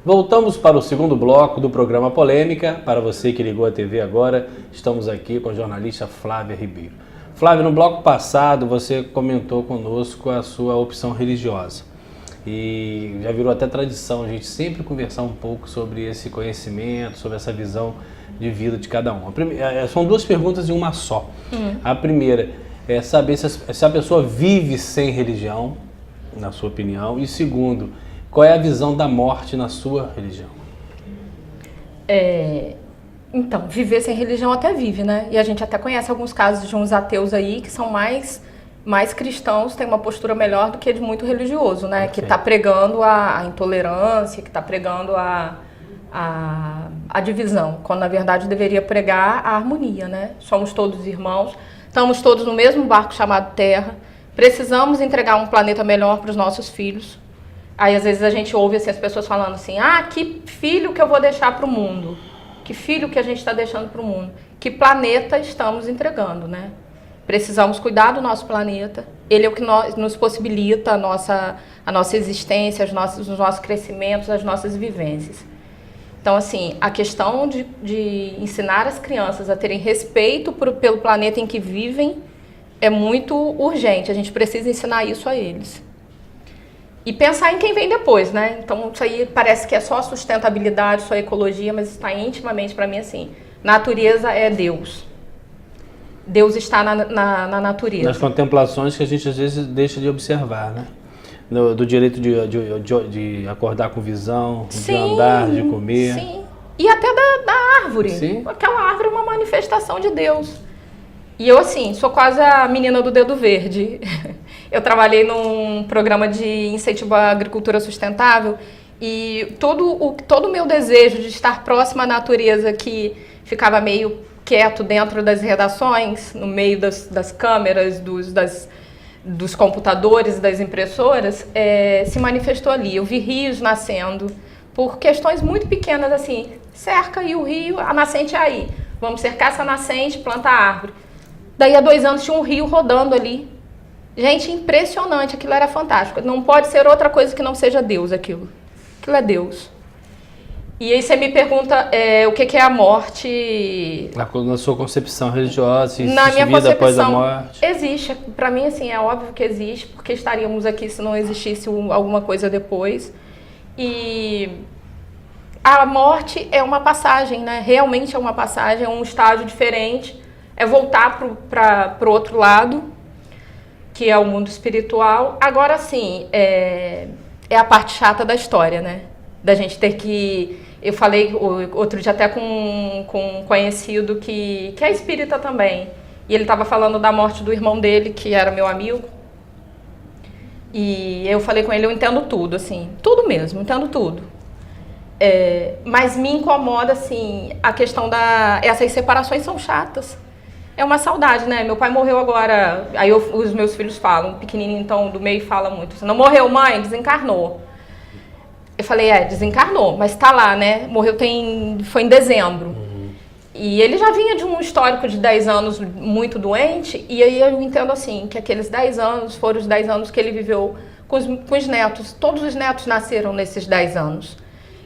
Voltamos para o segundo bloco do programa Polêmica. Para você que ligou a TV agora, estamos aqui com a jornalista Flávia Ribeiro. Flávia, no bloco passado você comentou conosco a sua opção religiosa. E já virou até tradição a gente sempre conversar um pouco sobre esse conhecimento, sobre essa visão de vida de cada um. São duas perguntas em uma só. A primeira é saber se a pessoa vive sem religião, na sua opinião. E segundo, qual é a visão da morte na sua religião? Então, viver sem religião até vive, né? E a gente até conhece alguns casos de uns ateus aí que são mais cristãos, têm uma postura melhor do que de muito religioso, né? Que está pregando a intolerância, que está pregando a divisão, quando na verdade deveria pregar a harmonia, né? Somos todos irmãos, estamos todos no mesmo barco chamado Terra, precisamos entregar um planeta melhor para os nossos filhos. Aí às vezes a gente ouve assim, as pessoas falando assim, que filho que eu vou deixar para o mundo? Que filho que a gente está deixando para o mundo? Que planeta estamos entregando, né? Precisamos cuidar do nosso planeta. Ele é o que nos possibilita a nossa existência, os nossos crescimentos, as nossas vivências. Então, assim, a questão de ensinar as crianças a terem respeito pelo planeta em que vivem é muito urgente. A gente precisa ensinar isso a eles. E pensar em quem vem depois, né? Então, isso aí parece que é só sustentabilidade, só ecologia, mas está intimamente, para mim, assim, natureza é Deus. Deus está na natureza. Nas contemplações que a gente às vezes deixa de observar, né? Do direito de acordar com visão, sim, de andar, de comer. Sim, e até da árvore. Sim. Aquela árvore é uma manifestação de Deus. E eu, assim, sou quase a menina do dedo verde. Eu trabalhei num programa de incentivo à agricultura sustentável e todo o meu desejo de estar próxima à natureza, que ficava meio quieto dentro das redações, no meio das câmeras, dos computadores, das impressoras, se manifestou ali. Eu vi rios nascendo por questões muito pequenas, assim, cerca e o rio, a nascente é aí. Vamos cercar essa nascente, plantar árvore. Daí a 2 anos tinha um rio rodando ali. Gente, impressionante, aquilo era fantástico. Não pode ser outra coisa que não seja Deus aquilo. Aquilo é Deus. E aí você me pergunta o que é a morte. Na sua concepção religiosa, se na minha vida após a concepção, morte. existe. Para mim, assim, é óbvio que existe, porque estaríamos aqui se não existisse alguma coisa depois. E a morte é uma passagem, né? Realmente é uma passagem, é um estágio diferente. É voltar para o outro lado, que é o mundo espiritual. Agora, sim, é a parte chata da história, né? Da gente ter que... Eu falei outro dia até com um conhecido que é espírita também. E ele estava falando da morte do irmão dele, que era meu amigo. E eu falei com ele, eu entendo tudo, assim. Tudo mesmo, entendo tudo. Mas me incomoda, assim, a questão essas separações são chatas. É uma saudade, né? Meu pai morreu agora, aí os meus filhos falam, o pequenininho então do meio fala muito. Você não morreu, mãe? Desencarnou. Eu falei, desencarnou, mas tá lá, né? Morreu foi em dezembro. E ele já vinha de um histórico de 10 anos muito doente, e aí eu entendo assim, que aqueles 10 anos foram os 10 anos que ele viveu com os netos. Todos os netos nasceram nesses 10 anos.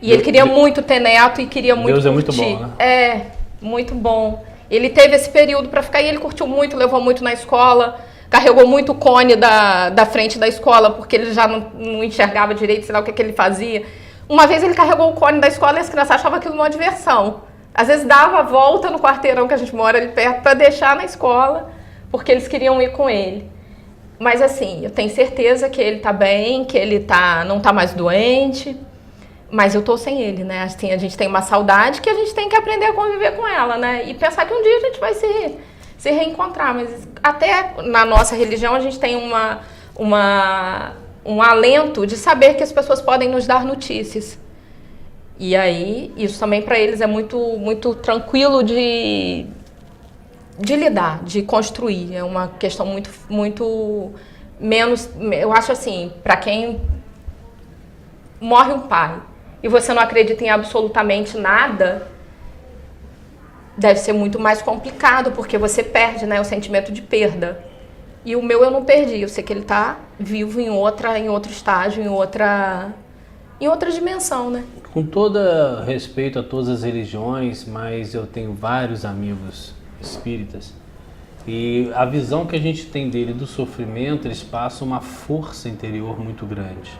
E ele queria muito ter neto e queria muito Deus curtir. É muito bom, né? Muito bom. Ele teve esse período para ficar e ele curtiu muito, levou muito na escola, carregou muito o cone da frente da escola, porque ele já não enxergava direito, sei lá o que ele fazia. Uma vez ele carregou o cone da escola e as crianças achavam aquilo uma diversão. Às vezes dava a volta no quarteirão que a gente mora ali perto para deixar na escola, porque eles queriam ir com ele. Mas assim, eu tenho certeza que ele está bem, que ele não está mais doente. Mas eu tô sem ele, né? Assim, a gente tem uma saudade que a gente tem que aprender a conviver com ela, né? E pensar que um dia a gente vai se reencontrar. Mas até na nossa religião a gente tem um alento de saber que as pessoas podem nos dar notícias. E aí, isso também para eles é muito, muito tranquilo de lidar, de construir. É uma questão muito, muito menos... Eu acho assim, para quem morre um pai e você não acredita em absolutamente nada, deve ser muito mais complicado, porque você perde, né, o sentimento de perda. E o meu eu não perdi, eu sei que ele está vivo em outro estágio, em outra dimensão, né? Com todo respeito a todas as religiões, mas eu tenho vários amigos espíritas e a visão que a gente tem dele do sofrimento, eles passam uma força interior muito grande.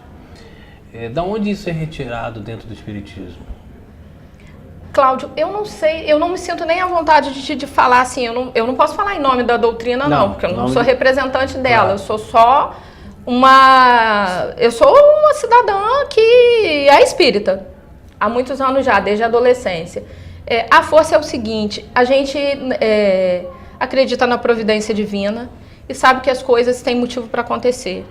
Da onde isso é retirado dentro do espiritismo? Cláudio, eu não sei, eu não me sinto nem à vontade de falar assim, eu não posso falar em nome da doutrina não, porque eu não sou representante dela, claro. Eu sou só eu sou uma cidadã que é espírita, há muitos anos já, desde a adolescência. A força é o seguinte, a gente acredita na providência divina e sabe que as coisas têm motivo para acontecer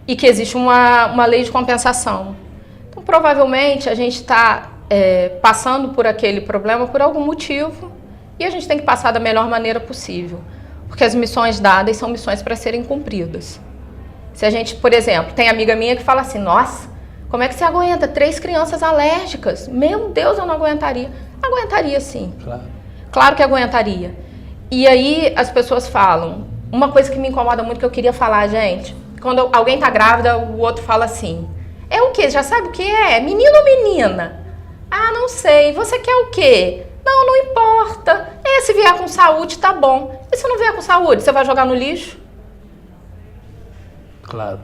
e que existe uma lei de compensação. Então, provavelmente, a gente está passando por aquele problema por algum motivo e a gente tem que passar da melhor maneira possível, porque as missões dadas são missões para serem cumpridas. Se a gente, por exemplo, tem amiga minha que fala assim, nossa, como é que você aguenta 3 crianças alérgicas? Meu Deus, eu não aguentaria. Aguentaria sim. Claro que aguentaria. E aí as pessoas falam, uma coisa que me incomoda muito que eu queria falar, gente, quando alguém está grávida, o outro fala assim, é o quê? Já sabe o que é? Menino ou menina? Ah, não sei. Você quer o quê? Não, não importa. Se vier com saúde, tá bom. E se não vier com saúde, você vai jogar no lixo? Claro.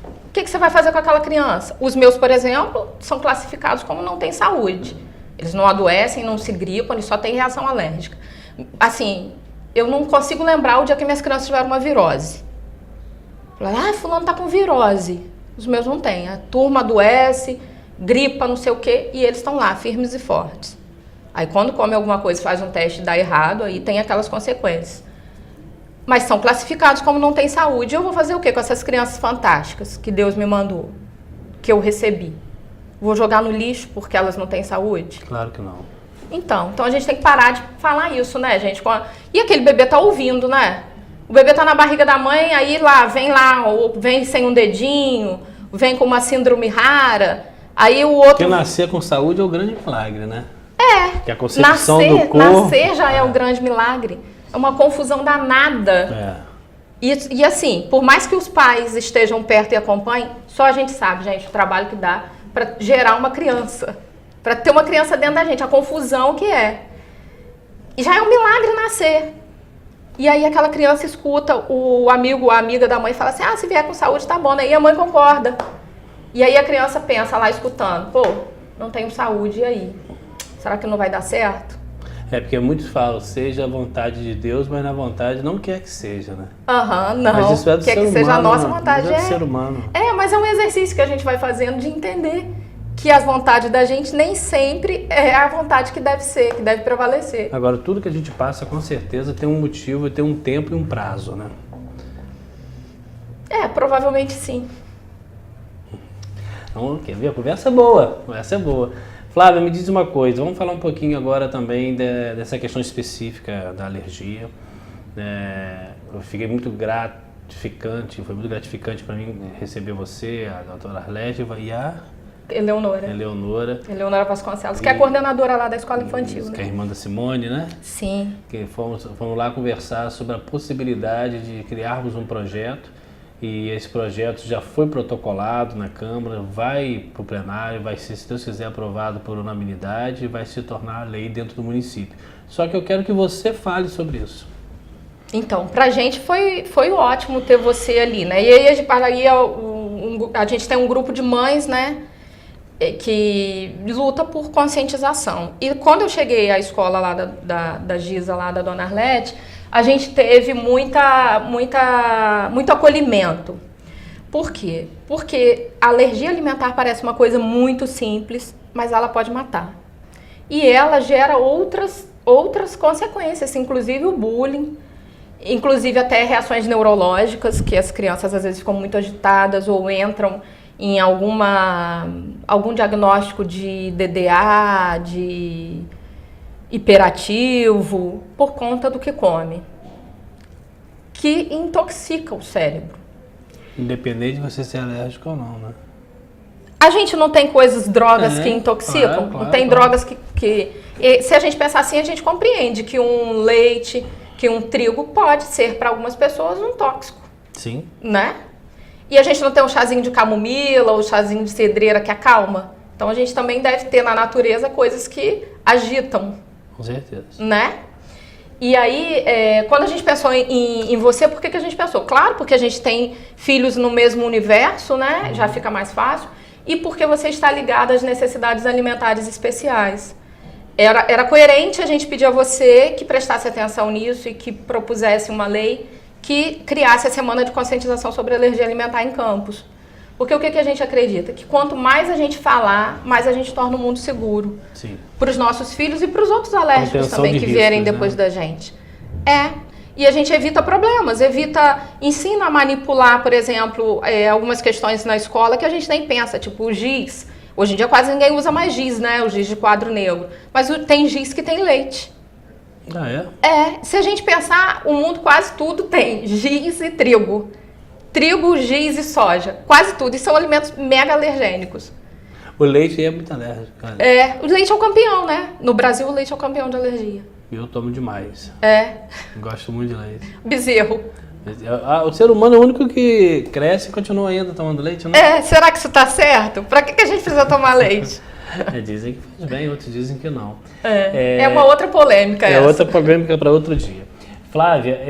O que você vai fazer com aquela criança? Os meus, por exemplo, são classificados como não têm saúde. Eles não adoecem, não se gripam, eles só têm reação alérgica. Assim, eu não consigo lembrar o dia que minhas crianças tiveram uma virose. Fulano tá com virose. Os meus não têm. A turma adoece, gripa, não sei o quê, e eles estão lá, firmes e fortes. Aí quando come alguma coisa, faz um teste e dá errado, aí tem aquelas consequências. Mas são classificados como não tem saúde. Eu vou fazer o quê com essas crianças fantásticas que Deus me mandou, que eu recebi? Vou jogar no lixo porque elas não têm saúde? Claro que não. Então a gente tem que parar de falar isso, né, gente? E aquele bebê tá ouvindo, né? O bebê tá na barriga da mãe, aí ou vem sem um dedinho, vem com uma síndrome rara, aí o outro... Porque nascer com saúde é o grande milagre, né? Que a concepção do corpo... Nascer já é o grande milagre. É uma confusão danada. E assim, por mais que os pais estejam perto e acompanhem, só a gente sabe, gente, o trabalho que dá para gerar uma criança. Para ter uma criança dentro da gente, a confusão que é. E já é um milagre nascer. E aí aquela criança escuta o amigo, a amiga da mãe fala assim, se vier com saúde tá bom, né? E a mãe concorda. E aí a criança pensa lá escutando, não tenho saúde, e aí? Será que não vai dar certo? Porque muitos falam, seja a vontade de Deus, mas na vontade não quer que seja, né? Não. Mas isso é do quer ser que humano, seja a nossa vontade. É do ser humano. Mas é um exercício que a gente vai fazendo de entender que as vontades da gente nem sempre é a vontade que deve ser, que deve prevalecer. Agora, tudo que a gente passa, com certeza, tem um motivo, tem um tempo e um prazo, né? Provavelmente sim. Então, quer ver? A conversa é boa. Flávia, me diz uma coisa, vamos falar um pouquinho agora também dessa questão específica da alergia. Eu fiquei muito gratificante, foi muito gratificante para mim receber você, a doutora Arlégiva e a... Eleonora Vasconcelos, que é a coordenadora lá da escola infantil. Que é a irmã da Simone, né? Sim. Que fomos lá conversar sobre a possibilidade de criarmos um projeto. E esse projeto já foi protocolado na Câmara, vai para o plenário, vai ser, se Deus quiser, aprovado por unanimidade e vai se tornar lei dentro do município. Só que eu quero que você fale sobre isso. Então, para a gente foi ótimo ter você ali, né? E aí a gente tem um grupo de mães, né, que luta por conscientização. E quando eu cheguei à escola lá da Giza, lá da Dona Arlete, a gente teve muito acolhimento. Por quê? Porque a alergia alimentar parece uma coisa muito simples, mas ela pode matar. E ela gera outras consequências, inclusive o bullying, inclusive até reações neurológicas, que as crianças às vezes ficam muito agitadas ou entram em algum diagnóstico de DDA, de hiperativo, por conta do que come, que intoxica o cérebro. Independente de você ser alérgico ou não, né? A gente não tem drogas que intoxicam? Claro, não tem drogas que... Se a gente pensar assim, a gente compreende que um leite, que um trigo pode ser para algumas pessoas um tóxico. Sim. Né? E a gente não tem um chazinho de camomila ou chazinho de cedreira que acalma? Então a gente também deve ter na natureza coisas que agitam. Com certeza. Né? E aí, quando a gente pensou em você, por que a gente pensou? Claro, porque a gente tem filhos no mesmo universo, né? Já fica mais fácil. E porque você está ligado às necessidades alimentares especiais. Era coerente a gente pedir a você que prestasse atenção nisso e que propusesse uma lei que criasse a semana de conscientização sobre alergia alimentar em Campos. Porque o que a gente acredita? Que quanto mais a gente falar, mais a gente torna o mundo seguro. Para os nossos filhos e para os outros alérgicos também que vierem depois da gente. E a gente evita problemas, ensina a manipular, por exemplo, algumas questões na escola que a gente nem pensa, tipo o giz. Hoje em dia quase ninguém usa mais giz, né? O giz de quadro negro. Mas tem giz que tem leite. Ah, é? Se a gente pensar, o mundo quase tudo tem giz e trigo. Trigo, giz e soja. Quase tudo. E são alimentos mega alergênicos. O leite é muito alérgico, cara. O leite é o campeão, né? No Brasil, o leite é o campeão de alergia. Eu tomo demais. Gosto muito de leite. Bezerro. O ser humano é o único que cresce e continua ainda tomando leite, né? Será que isso tá certo? Pra que a gente precisa tomar leite? Dizem que faz bem, outros dizem que não. É uma outra polêmica essa. É outra polêmica para outro dia. Flávia,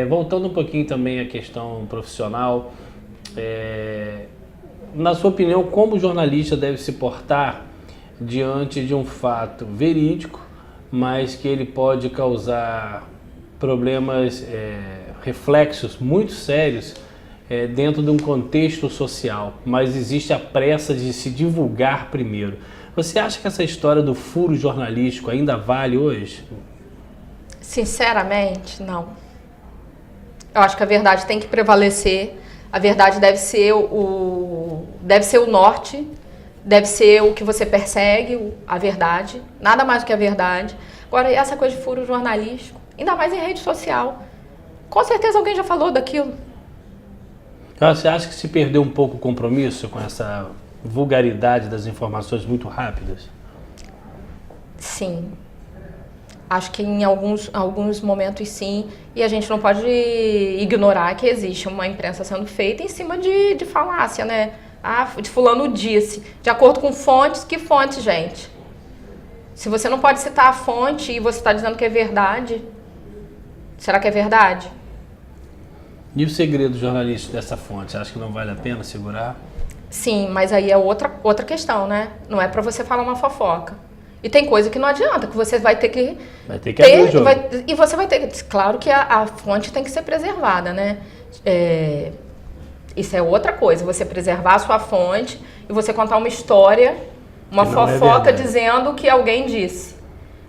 voltando um pouquinho também à questão profissional, na sua opinião, como o jornalista deve se portar diante de um fato verídico, mas que ele pode causar problemas, reflexos muito sérios dentro de um contexto social, mas existe a pressa de se divulgar primeiro. Você acha que essa história do furo jornalístico ainda vale hoje? Sinceramente, não. Eu acho que a verdade tem que prevalecer. A verdade deve ser o norte, deve ser o que você persegue, a verdade, nada mais do que a verdade. Agora, essa coisa de furo jornalístico, ainda mais em rede social, com certeza alguém já falou daquilo. Você acha que se perdeu um pouco o compromisso com essa vulgaridade das informações muito rápidas? Sim. Acho que em alguns momentos sim, e a gente não pode ignorar que existe uma imprensa sendo feita em cima de falácia, né? De fulano disse. De acordo com fontes, que fontes, gente? Se você não pode citar a fonte e você está dizendo que é verdade, será que é verdade? E o segredo jornalístico dessa fonte? Você acha que não vale a pena segurar? Sim, mas aí é outra questão, né? Não é para você falar uma fofoca. E tem coisa que não adianta, que você vai ter que... Vai ter que abrir o jogo. E você vai ter... Claro que a fonte tem que ser preservada, né? Isso é outra coisa, você preservar a sua fonte e você contar uma história, uma fofoca dizendo que alguém disse.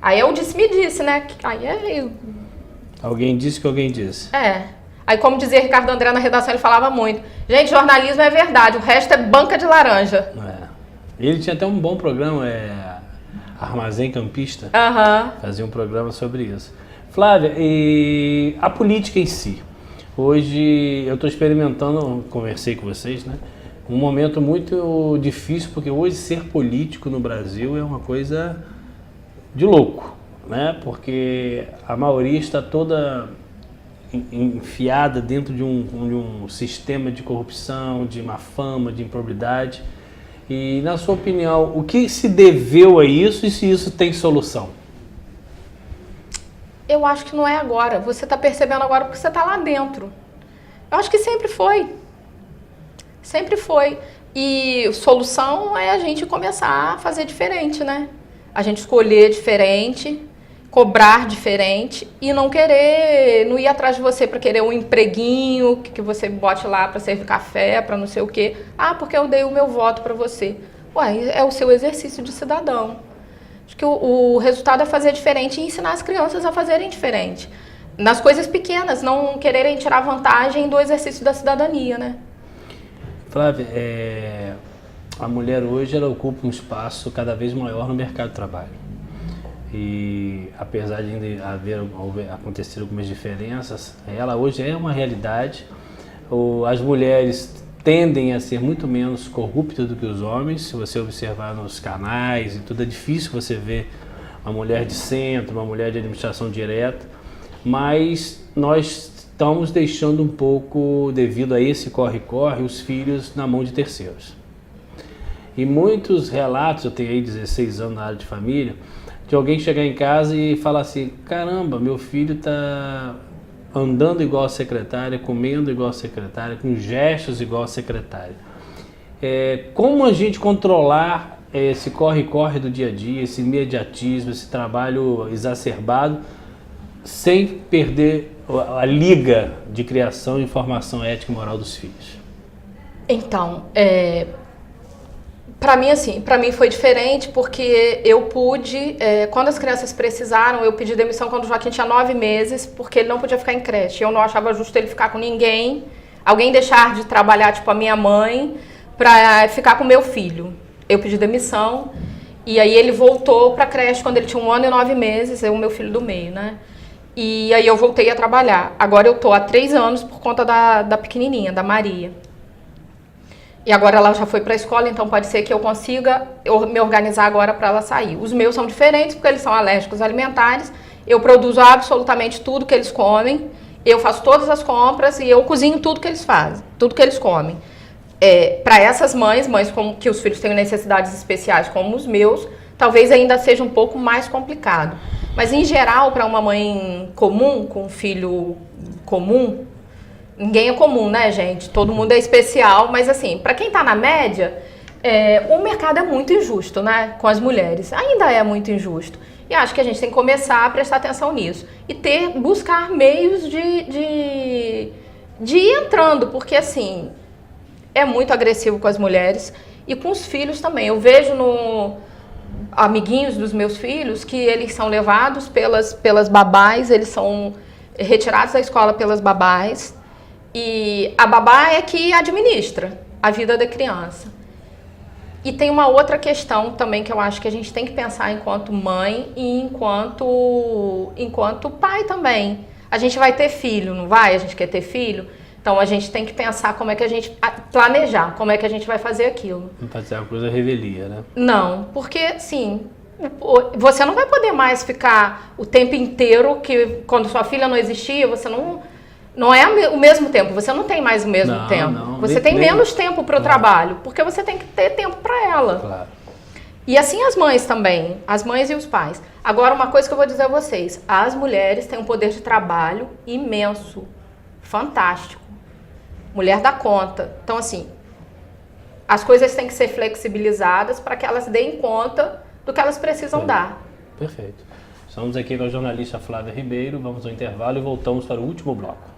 Aí é o disse-me-disse, né? Aí Alguém disse que alguém disse. Aí, como dizia Ricardo André na redação, ele falava muito. Gente, jornalismo é verdade, o resto é banca de laranja. Ele tinha até um bom programa, Armazém Campista. Fazia um programa sobre isso. Flávia, e a política em si? Hoje eu estou experimentando, conversei com vocês, né? Um momento muito difícil, porque hoje ser político no Brasil é uma coisa de louco, né? Porque a maioria está toda enfiada dentro de um sistema de corrupção, de má fama, de improbidade. E, na sua opinião, o que se deveu a isso e se isso tem solução? Eu acho que não é agora. Você está percebendo agora porque você está lá dentro. Eu acho que sempre foi. Sempre foi. E solução é a gente começar a fazer diferente, né? A gente escolher diferente, cobrar diferente e não ir atrás de você para querer um empreguinho que você bote lá para servir café, para não sei o quê. Porque eu dei o meu voto para você. É o seu exercício de cidadão. Acho que o resultado é fazer diferente e ensinar as crianças a fazerem diferente. Nas coisas pequenas, não quererem tirar vantagem do exercício da cidadania, né? Flávia, a mulher hoje ela ocupa um espaço cada vez maior no mercado de trabalho. E apesar de ainda acontecer algumas diferenças, ela hoje é uma realidade. As mulheres tendem a ser muito menos corruptas do que os homens. Se você observar nos canais e tudo, é difícil você ver uma mulher de centro, uma mulher de administração direta. Mas nós estamos deixando um pouco, devido a esse corre-corre, os filhos na mão de terceiros. E muitos relatos, eu tenho aí 16 anos na área de família, de alguém chegar em casa e falar assim, caramba, meu filho está andando igual a secretária, comendo igual a secretária, com gestos igual a secretária. Como a gente controlar esse corre-corre do dia a dia, esse imediatismo, esse trabalho exacerbado, sem perder a liga de criação e formação ética e moral dos filhos? Então, para mim, assim, para mim foi diferente porque eu pude, quando as crianças precisaram, eu pedi demissão quando o Joaquim tinha 9 meses, porque ele não podia ficar em creche. Eu não achava justo ele ficar com ninguém, alguém deixar de trabalhar, tipo a minha mãe, para ficar com o meu filho. Eu pedi demissão e aí ele voltou para a creche quando ele tinha 1 ano e 9 meses, o meu filho do meio, né? E aí eu voltei a trabalhar. Agora eu tô há 3 anos por conta da pequenininha, da Maria. E agora ela já foi para a escola, então pode ser que eu consiga me organizar agora para ela sair. Os meus são diferentes porque eles são alérgicos alimentares. Eu produzo absolutamente tudo que eles comem. Eu faço todas as compras e eu cozinho tudo que eles fazem, tudo que eles comem. Para essas mães que os filhos têm necessidades especiais como os meus, talvez ainda seja um pouco mais complicado. Mas em geral, para uma mãe comum, com um filho comum, ninguém é comum, né, gente? Todo mundo é especial, mas assim, para quem está na média, o mercado é muito injusto, né, com as mulheres. Ainda é muito injusto. E acho que a gente tem que começar a prestar atenção nisso. E buscar meios de ir entrando, porque assim, é muito agressivo com as mulheres e com os filhos também. Eu vejo amiguinhos dos meus filhos que eles são levados pelas babás, eles são retirados da escola pelas babás. E a babá é que administra a vida da criança. E tem uma outra questão também que eu acho que a gente tem que pensar enquanto mãe e enquanto pai também. A gente vai ter filho, não vai? A gente quer ter filho? Então a gente tem que pensar como é que a gente planejar, como é que a gente vai fazer aquilo. Não pode ser uma coisa revelia, né? Não, porque sim, você não vai poder mais ficar o tempo inteiro que quando sua filha não existia, você não é o mesmo tempo, você não tem mais o mesmo tempo. Você tem menos tempo para o trabalho, porque você tem que ter tempo para ela. Claro. E assim as mães também, as mães e os pais. Agora, uma coisa que eu vou dizer a vocês, as mulheres têm um poder de trabalho imenso, fantástico. Mulher dá conta. Então, assim, as coisas têm que ser flexibilizadas para que elas deem conta do que elas precisam dar. Perfeito. Estamos aqui com a jornalista Flávia Ribeiro, vamos ao intervalo e voltamos para o último bloco.